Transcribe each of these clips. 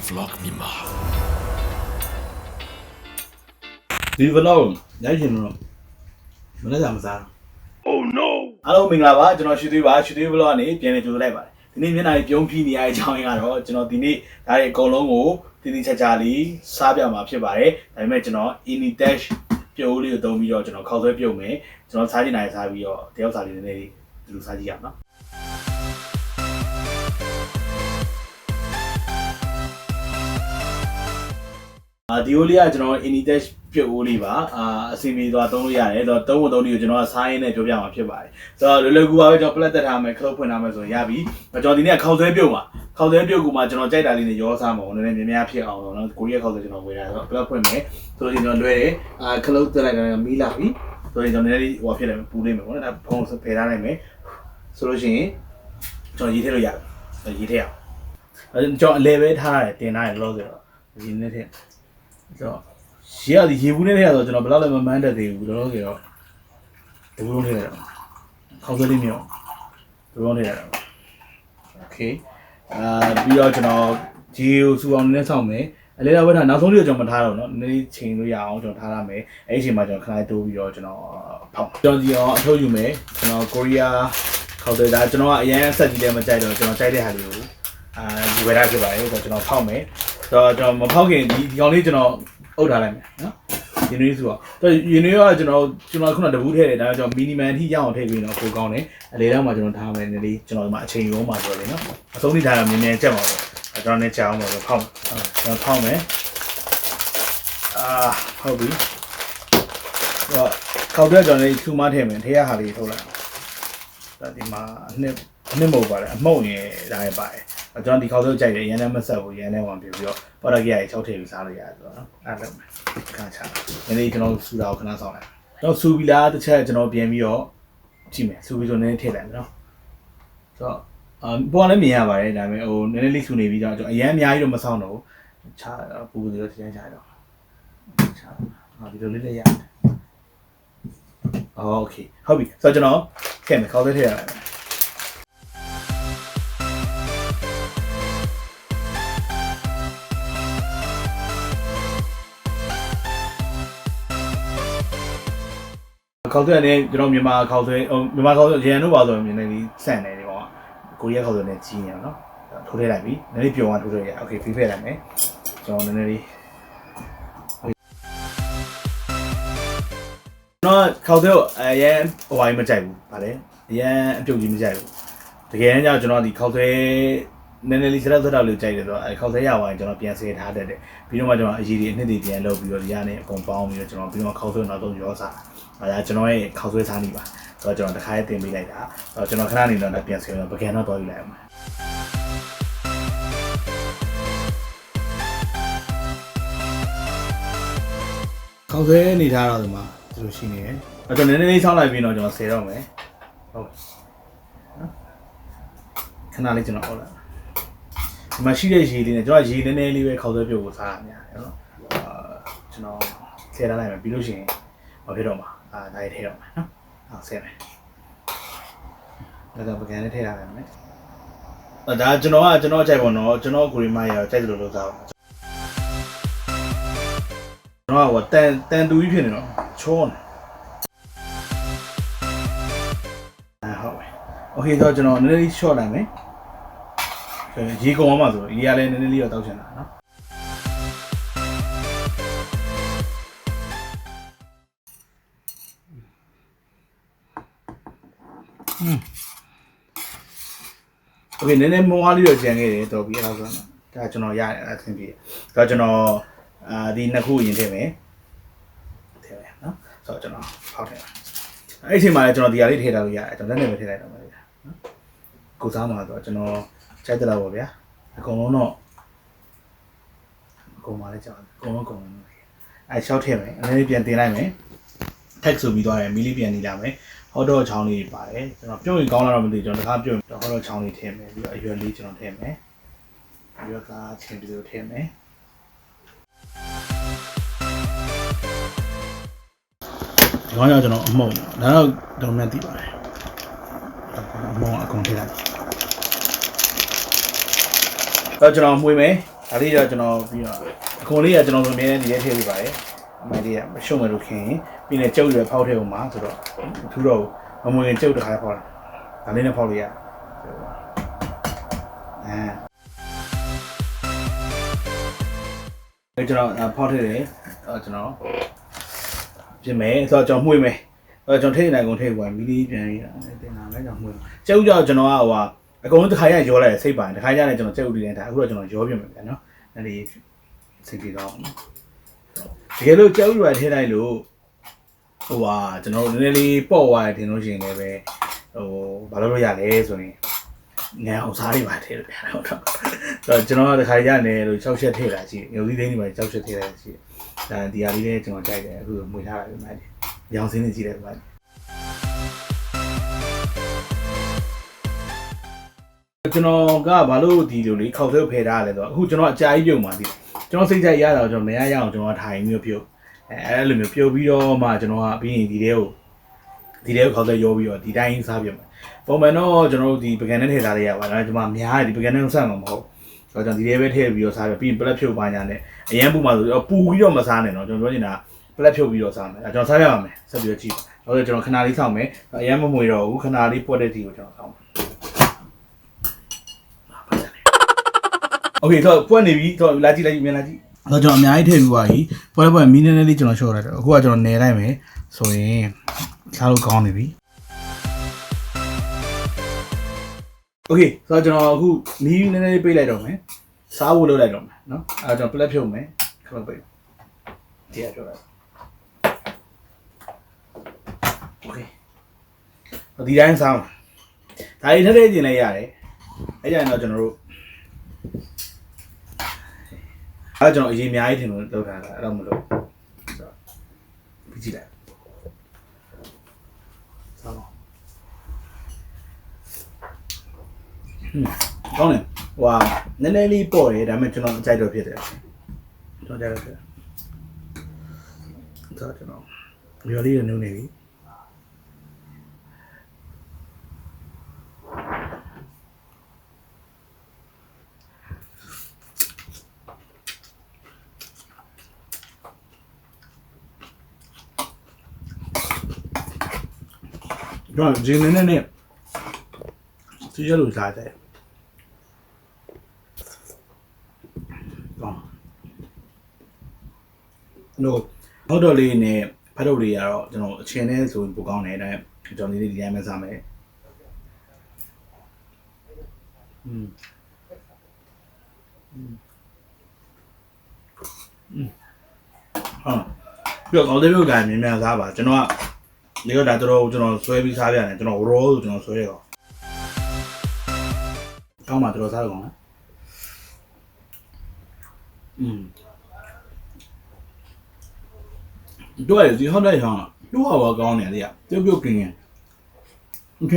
vlog Myanmar. Di vlog nhảy gì nữa, mình nói làm sao? Oh no! Alo mình là ba, cho nó Shwe vlog này, chuyện này chú lại vậy. Thì nên cái này giống phi này cho anh rồi, cho nó tí này, tại câu long ngủ, tí chả chả lý, sao bây mà phải vậy, tại mấy cho nó Anitech biểu lý đồng bây giờ cho nó khâu thuế biểu mấy, cho nó sai gì này sai bây giờ, theo sai gì này, từ sai gì nó. Diolía cho nó Anitech biểu lý ba, xin mi đó tông lý này, đó tông lý cho nó sai này cho bây mà phải vậy. Rồi lời của bà cho plate tham ấy, khâu phun tham ấy rồi ya bi, và cho tí này khâu thuế biểu của mà cho nó chạy đại lý này gió sao mà, nên mình phảiเอาnó cố ý khâu thuế cho nó về rồi, plate phun mấy, rồi cho nó lưỡi khâu thuế lại cái mì lá bi, rồi cho nên đi qua phía này bù lên mấy, nó phong sẽ phê ra này mấy, rồi cho nó gì thế rồi ya, gì thế à, cho level thay này tiền này lo rồi, gì này thế. Rồi, xíu thì nhiều bún này rồi, cho nó bao lâu mà mang được thì đó kìa, đủ luôn thế rồi, không có gì nhiều, đủ luôn thế rồi, ok, bây giờ cho nó chiều xuống nên xong mấy, lấy ra bên này nó xuống đi cho mình thay rồi, nó nên chỉnh rồi giàu cho thay ra mấy, ấy chỉ mà cho khai tu bây giờ cho nó phong, cho gì đó thôi dùng mấy, cho nó Korea, không tới đã cho nó anh sẽ đi làm chạy rồi, cho nó chạy đi hà liu, về ra cái bài, cho nó phong mấy. cho mà phong cái đi con đi cho nó ổn thỏa lại nhá, yên nuôi xuống, rồi yên nuôi cho nó không là đủ thế để cho minimum thì giao thế vì nó cố gắng đấy, lấy ra mà cho nó tham này đi, cho nó mà chơi vô mà rồi đấy nó, sống đi thay là mình chơi mà, cho nên chào mà phong, nó phong đấy, không biết, rồi khâu đưa cho này thu mà thêm mình thấy hà đi thôi là, thì mà nên màu vào đấy, màu này đại bài. cho nên đi khâu thuế chạy để anh em mất sợ của anh em hoàn biểu rồi, bao giờ cái cháu thêm sao rồi rồi, ăn được khá chán, cái này cho nó sưu đào khá là sao này, nó sưu bì lá tức là cho nó biến bị rồi, chỉ mấy sưu bì cho nên thế này đó, cho bao nhiêu miếng vậy,ဒါပေမဲ့ဟိုနည်းနည်းလေးစူနေပြီးတော့အရင်အများကြီးတော့မဆောင်တော့ချာပူပြီးတော့တင်ချာတော့ချာဒီလိုလေးလေးရတယ်โอเคဟုတ်ပြီဆိုတော့ကျွန်တော်ခဲ့မယ်ခေါက်သွဲထည့်ရမယ်ခေါက်သွဲနဲ့ကျွန်တော်မြန်မာခေါက်သွဲရန်တို့ပါဆိုရင်နည်းနည်းစန့်နေတယ်ပေါ့ကိုရီးယားခေါက်သွဲနဲ့ကြီးနေအောင်နော်ထိုးထည့်လိုက်ပြီနည်းနည်းပြုံအောင်ထိုးထည့်ရโอเคပြီးဖက်လိုက်မယ်ကျွန်တော်နည်းနည်းလေးကျွန်တော်ခေါက်သွဲကိုအရင်ဟိုပိုင်းမကြိုက်ဘူးဗါလေအရင်အပြုတ်ကြီးမကြိုက်ဘူးတကယ်တမ်းကျတော့ကျွန်တော်ဒီခေါက်သွဲနည်းနည်းလေးစရက်ဆက်တော့လေးကြိုက်တယ်ဆိုတော့ခေါက်သွဲရဝိုင်းကျွန်တော်ပြန်ဆယ်ထားတတ်တယ်ပြီးတော့မှကျွန်တော်အရည်တွေအနှစ်တွေပြန်လုပ်ပြီးတော့ဒီကနေအကုန်ပေါင်းပြီးတော့ကျွန်တော်ပြီးတော့ခေါက်သွဲနောက်ဆုံးရောစားဒါကျွန်တော်ရဲ့ခေါက်သွဲစားနေပါဆိုတော့ကျွန်တော်တစ်ခါရေးတင်ပေးလိုက်တာကျွန်တော်ခဏနေတော့ပြန်ဆယ်တော့ပကံတော့တော်ယူလိုက်အောင်ခေါက်သွဲနေထားတော့ဒီမှာဒီလိုရှိနေတယ်ကျွန်တော်နည်းနည်းလေးဆောင်းလိုက်ပြီးတော့ကျွန်တော်ဆယ်တော့မယ်ဟုတ်ခဏလေးကျွန်တော်အောက်လိုက်ဒီမှာရှိတဲ့ရေလေးနဲ့ကျွန်တော်ရေနည်းနည်းလေးပဲခေါက်သွဲပြုတ်ကိုစားရများတယ်နော်ကျွန်တော်ဆယ်ထားလိုက်မယ်ပြီးလို့ရှိရင်မဖြစ်တော့မှာဒါရထည့်တော့မယ်နော်ဆယ်မယ်ဒါကပကံနဲ့ထည့်ထားရမယ်ဒါကျွန်တော်ကြိုက်ပါတော့ကျွန်တော်ကိုရီးမားရကြိုက်တယ်လို့လုပ်စားပါကျွန်တော်ကတန်တူကြီးဖြစ်နေတော့ချောနေဟုတ်ပြီโอเคဆိုတော့ကျွန်တော်နည်းနည်းလေး short လိုက်မယ်ရေကုန်အောင်ပါဆိုရေကလည်းနည်းနည်းလေးတော့တောက်ချင်တာနော်โอเคနည်းနည်းမုံအားလေးတော့ကျန်ခဲ့တယ်တော်ပြီအဲ့ဒါဆိုတော့ဒါကျွန်တော်ရတယ်အဆင်ပြေဒါကျွန်တော်ဒီနှစ်ခုရင်ထည့်မယ်နော်ဆိုတော့ကျွန်တော်ဖောက်ထည့်ပါအဲ့ဒီအချိန်မှာလည်းကျွန်တော်ဒီဟာလေးထည့်ထားလို့ရတယ်ကျွန်တော်လက်နဲ့ပဲထည့်လိုက်တော့မယ်နော်ကိုစားမှာဆိုတော့ကျွန်တော်ကြိုက်တယ်လို့ပါဗျာအကုန်လုံးတော့အကုန်ပါလေကြောက်အကုန်လုံးအဲ့ရှောက်ထည့်မယ်အဲ့ဒီပြန်တင်လိုက်မယ်ထက်ဆိုပြီးသွားတယ်မီလီပြန်နေလာမယ်ဟောတော့ချောင်းလေးပါတယ်ကျွန်တော်ပြုတ်ရင်ကောင်းလာတော့မသိကျွန်တော်တခါပြုတ်တော့ဟောတော့ချောင်းလေးထည့်မယ်ပြီးတော့အရွက်လေးကျွန်တော်ထည့်မယ်အရွက်ကချင်းပြီးတော့ထည့်မယ်ဒီကောင်ကျွန်တော်အမှုံဒါတော့တော်များသိပါတယ်အမှုံအကုန်ထည့်လိုက်တော့ကျွန်တော်မှွေမယ် ဒါလေးတော့ကျွန်တော်ပြီးတော့အခွန်လေးကကျွန်တော်ဆိုအမြဲတမ်းဒီထဲထည့်ပေးပါတယ်အမှန်လေးကမရှုံးမလို့ခင်ပြီးနေကျုပ်ရွယ်ဖောက်ထည့်အောင်ပါဆိုတော့ထူးတော့မမွေရင်ကျုပ်တစ်ခါဖောက်တာဒါလေးနဲ့ဖောက်လို့ရကျွန်တော်ဖောက်ထည့်တယ်ကျွန်တော်ပြင်မယ်ဆိုတော့ကျွန်တော်မှွေမယ်ကျွန်တော်ထိနိုင်ကုန်ထိဝင်မီလီပြန်ရတင်လာမယ်ကျွန်တော်မှွေကျုပ်ကြောင့်ကျွန်တော်ကဟိုအကုန်လုံးတစ်ခါရရောလိုက်စိတ်ပါတယ်တစ်ခါရနဲ့ကျွန်တော်ကျုပ်တည်နေတာအခုတော့ကျွန်တော်ရောပြင်မယ်ဗျာနော်အဲ့ဒီစိတ်ကြည့်တော့တကယ်လို့ကျုပ်ရွယ်ထိလိုက်လို့ဟိုကျွန်တော်နည်းနည်းလေးပေါ့သွားတယ်ထင်လို့ရှိရင်လည်းပဲဟိုဘာလို့ရလဲဆိုရင်ငါအောင်စားနေပါထဲလို့ဗျာဟုတ်တော့ကျွန်တော်တစ်ခါရနဲ့လို့6ချက်ထည့်တာရှိတယ်မျိုးစည်းသိန်းဒီမှာ6ချက်ထည့်တာရှိတယ်ဒါဒီဟာလေးလည်းကျွန်တော်ကြိုက်တယ်အခုမှွေထားတာပဲမှတယ်ရောင်စင်းနေကြည့်တယ်ဗျာကျွန်တော်ကဘာလို့ဒီလိုလေးခောက်သေးဖယ်ထားရလဲဆိုတော့အခုကျွန်တော်အကြာကြီးပြုတ်มาပြီကျွန်တော်စိတ်ကြိုက်ရတာကျွန်တော်မရရအောင်ကျွန်တော်ထိုင်မျိုးပြုတ်အဲ့လိုမျိုးပြုတ်ပြီးတော့မှကျွန်တော်ကပြီးရင်ဒီထဲကိုခောက်သေးရောပြီးတော့ဒီတိုင်းစားပြမယ်ပုံမှန်တော့ကျွန်တော်တို့ဒီပကံနဲ့ထည့်ထားရပါဒါကျွန်မများတယ်ဒီပကံနဲ့ဆက်မှာမဟုတ်ဆိုတော့ကျွန်တော်ဒီထဲပဲထည့်ပြီးတော့စားပြပြီးရင်ပလက်ဖြုတ်ပါညာနဲ့အရန်ပူမှာဆိုပူပြီးတော့မစားနဲ့တော့ကျွန်တော်ပြောနေတာပလက်ဖြုတ်ပြီးတော့စားမယ်ကျွန်တော်စားရပါမယ်ဆက်ပြီးတော့ကြည့်တော့ကျွန်တော်ခဏလေးစောင့်မယ်အရန်မမွေတော့ဘူးခဏလေးပွက်တဲ့တီကိုကျွန်တော်စောင့်โอเคတော့ပွက်နေပြီတော့လာကြည့်လိုက်မြန်လာကြည့်တော့ကျွန်တော်အများကြီးထည့်ပြီးသွားပြီပွက်မီးနည်းနည်းလေးကျွန်တော်ရှော့လိုက်တော့အခုကကျွန်တော်နယ်လိုက်မယ်ဆိုရင်စားလို့ကောင်းနေပြီโอเคဆိုတော့ကျွန်တော်အခုမီးနည်းနည်းလေးပိတ်လိုက်တော့မယ်စားဖို့လုပ်လိုက်တော့မယ်เนาะအဲကျွန်တော်ပလက်ဖြုတ်မယ်ခလုတ်ပိတ်တရားပြောလိုက်โอเคဒီတိုင်းစားမှာဒါလေးထည့်ထည့်ကျင်လိုက်ရတယ်အဲ့ကြရင်တော့ကျွန်တော်တို့အဲ့ကျွန်တော်အရေးအများကြီးထင်လို့လောက်ထားတာအဲ့တော့မလို့ပြီးကြည့်လိုက်စားပါကောင်းတယ်ဟွာနည်းနည်းလေးပေါ့တယ်ဒါပေမဲ့ကျွန်တော်အကြိုက်တော့ဖြစ်တယ်ကျွန်တော်ကြိုက်တော့ဖြစ်တယ်ဒါကျွန်တော်မျိုးလေးရနုံနေပြီတော့ဂျင်းနဲ့စီရလို့စားတယ်နော်ဟုတ်တော့လေးနဲ့ဖတ်တော့လေးကတော့ကျွန်တော်အချင်းနဲ့ဆိုပိုကောင်းတယ်ဒါကျွန်တော်ဒီတိုင်းပဲစားမယ်ပြီးတော့အော်ဒီလိုကမြန်မြန်စားပါကျွန်တော်ကဒီတော့ဒါတော့ကျွန်တော်ဆွဲပြီးစားပြရတယ်ကျွန်တော် raw ဆိုကျွန်တော်ဆွဲရတော့ကောင်းပါတော်စားရအောင်တို့ရဒီဟောတဲ့ဟာတို့ဟာကောင်းနေတယ်ပြုတ်ပြုတ်ကင်းရင်โอเค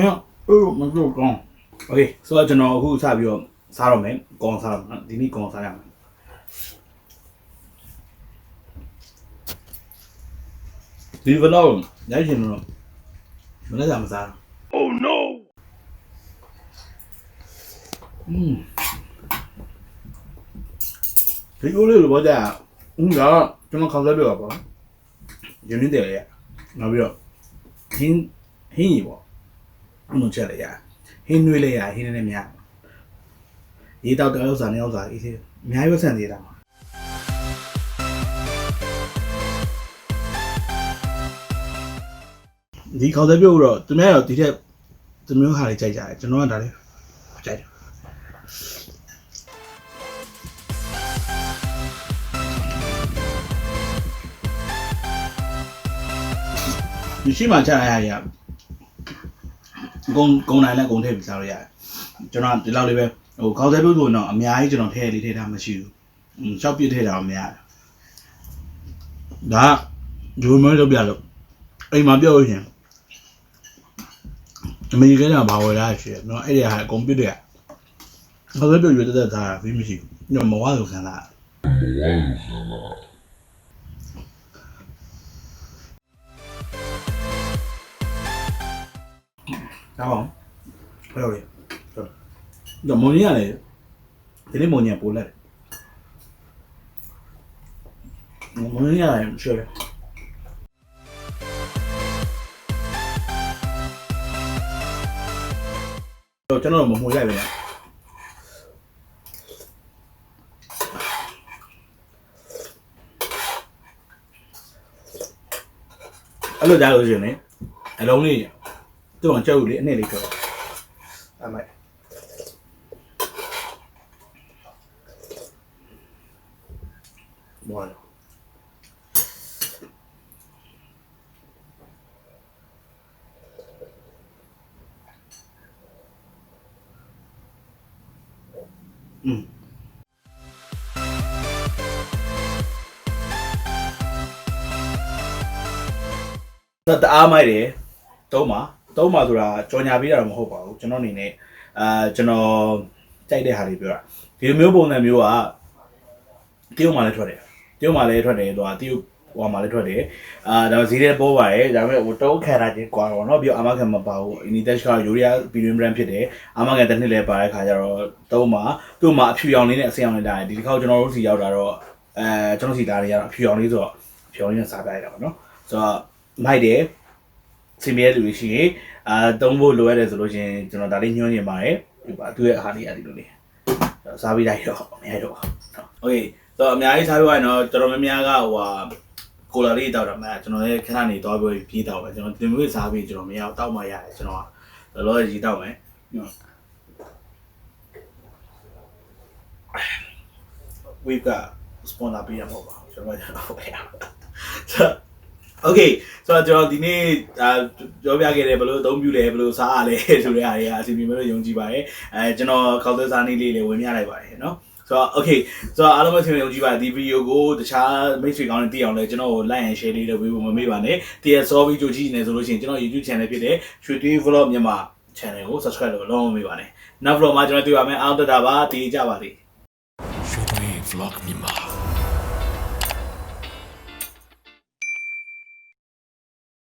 မတို့ကောင်းโอเคဆိုတော့ကျွန်တော်အခုစပြီးတော့စားတော့မယ်ကောင်းစားတော့ဒီနေ့ကောင်းစားရမယ်ဒီ vlog ရိုက်ချင်တော့မနေ့ကမစား Oh no ဒီလိုလေးဘာကြဒါကျွန်တော်ခေါင်းစားပြပါပေါ့ရင်းနေတယ်ရနောက်ပြီးတော့ဟင်းကြီးပေါ့ဘုံချက်လေရဟင်းနွေးလေရဟင်းနဲ့များရေးတော့တောက်စားနေအောင်စားအေးစေးအများကြီးပဲဆန်သေးတာဒီခေါင်းစားပြုတ်တော့သူများတော့ဒီထက်သူမျိုးဟာလေးကြိုက်ကြတယ်ကျွန်တော်ကဒါလေးကြိုက်တယ်ဒီရှိမှချရရဂုံနိုင်လဲဂုံထည့်ပြီးစားလို့ရတယ်ကျွန်တော်ဒီလောက်လေးပဲဟိုခေါင်းစားပြုတ်ဆိုတော့အများကြီးကျွန်တော်ထည့်လေးထည့်ထားမရှိဘူးရှောက်ပြစ်ထည့်တာမများဒါဂျိုးမဲလုပ်ပြလို့အိမ်မှာပြောလို့ရှင်အမေရိကန်ကဘာဝယ်လာရှိတယ်နော်အဲ့ဒီဟာအကုန်ပြစ်တယ်ခေါင်းစားပြုတ်ရွေးတက်ထားတာပြီးမရှိဘူးညမဝါလို့ခံလာဒါပါဘယ်လိုလဲတော့မုံကြီးရတယ်ဒီနေ့မုံကြီးပို့လိုက်没呀，是。真的我们不在边。အဲ့လိုကြားလို့ရှိရင်လေအလုံးလေးသူ့အောင်ကြောက်လေးအနှစ်လေးကြောက်အမိုက်ဘောနော်တအားမိုက်တယ်သုံးပါဆိုတာကြော်ညာပေးတာတော့မဟုတ်ပါဘူးကျွန်တော်အနေနဲ့ကျွန်တော်ကြိုက်တဲ့ဟာတွေပြောတာဒီလိုမျိုးပုံစံမျိုးကတရုတ်မှာလည်းထွက်တယ်သူကတရုတ်ဟိုမှာလည်းထွက်တယ်ဒါဈေးထဲပေါ်ပါတယ်ဒါပေမဲ့ဟိုတုံးခံတာချင်းကွာတော့เนาะပြီးတော့အာမခံမပါဘူး Anitech ကယူရီးယားပြည်တွင်း brand ဖြစ်တယ်အာမခံတစ်နှစ်လည်းပါတဲ့ခါကျတော့သုံးပါသူ့မှာအဖြူရောင်လေးနဲ့အဆင်ရောင်လေးလာတယ်ဒီတစ်ခါကျွန်တော်တို့စီရောက်တာတော့ကျွန်တော်စီလာတွေကတော့အဖြူရောင်လေးဆိုတော့အဖြူရောင်လေးနဲ့စားပြရတာပေါ့เนาะဆိုတော့မိုက်တယ်စင်မြဲလူတွေရှိရင်သုံးဖို့လိုရတယ်ဆိုလို့ရှင်ကျွန်တော်ဒါလေးညွှန်းနေပါတယ်ဒီပါသူ့ရဲ့အားလေးရတယ်လို့လေစားပြီးလိုက်တော့အများကြီးတော့โอเคဆိုတော့အများကြီးစားပြီးသွားရင်တော့တော်တော်များများကဟိုဟာကိုလာလေးတောက်တာမှကျွန်တော်လည်းခဏနေသွားပြီးပြေးတောက်ပဲကျွန်တော်တင်မျိုးစားပြီးကျွန်တော်မရအောင်တောက်မှရတယ်ကျွန်တော်ကလောလောကြီးတောက်မယ်ဝေးကစပွန်ဆာပေးရမှာပါကျွန်တော်ဟုတ်ကဲ့โอเคဆိုတော့ကျွန်တော်ဒီနေ့ပြောပြခဲ့တယ်ဘယ်လိုအသုံးပြုလဲဘယ်လိုစားရလဲဆိုတဲ့အားတွေအစီအမံမျိုးယုံကြည်ပါတယ်ကျွန်တော်ခေါက်သွဲစားနည်းလေးလည်းဝင်ပြလိုက်ပါတယ်เนาะဆိုတော့ okay ဆိုတော့အားလုံးပဲဆင်ယုံကြည်ပါဒီဗီဒီယိုကိုတခြားမိတ်ဆွေကောင်းတွေသိအောင်လဲကျွန်တော်ကို like and share လေးလုပ်ပေးဖို့မမေ့ပါနဲ့တရစောပြီးကြိုကြည့်နေဆိုလို့ရှိရင်ကျွန်တော် YouTube channel ဖြစ်တဲ့ရွှေတွေး vlog မြန်မာ channel ကို subscribe လုပ်လို့မမေ့ပါနဲ့နောက် vlog မှာကျွန်တော်တွေ့ပါမယ်အားတက်တာပါတည်ကြပါစေရွှေတွေး vlog မြန်မာ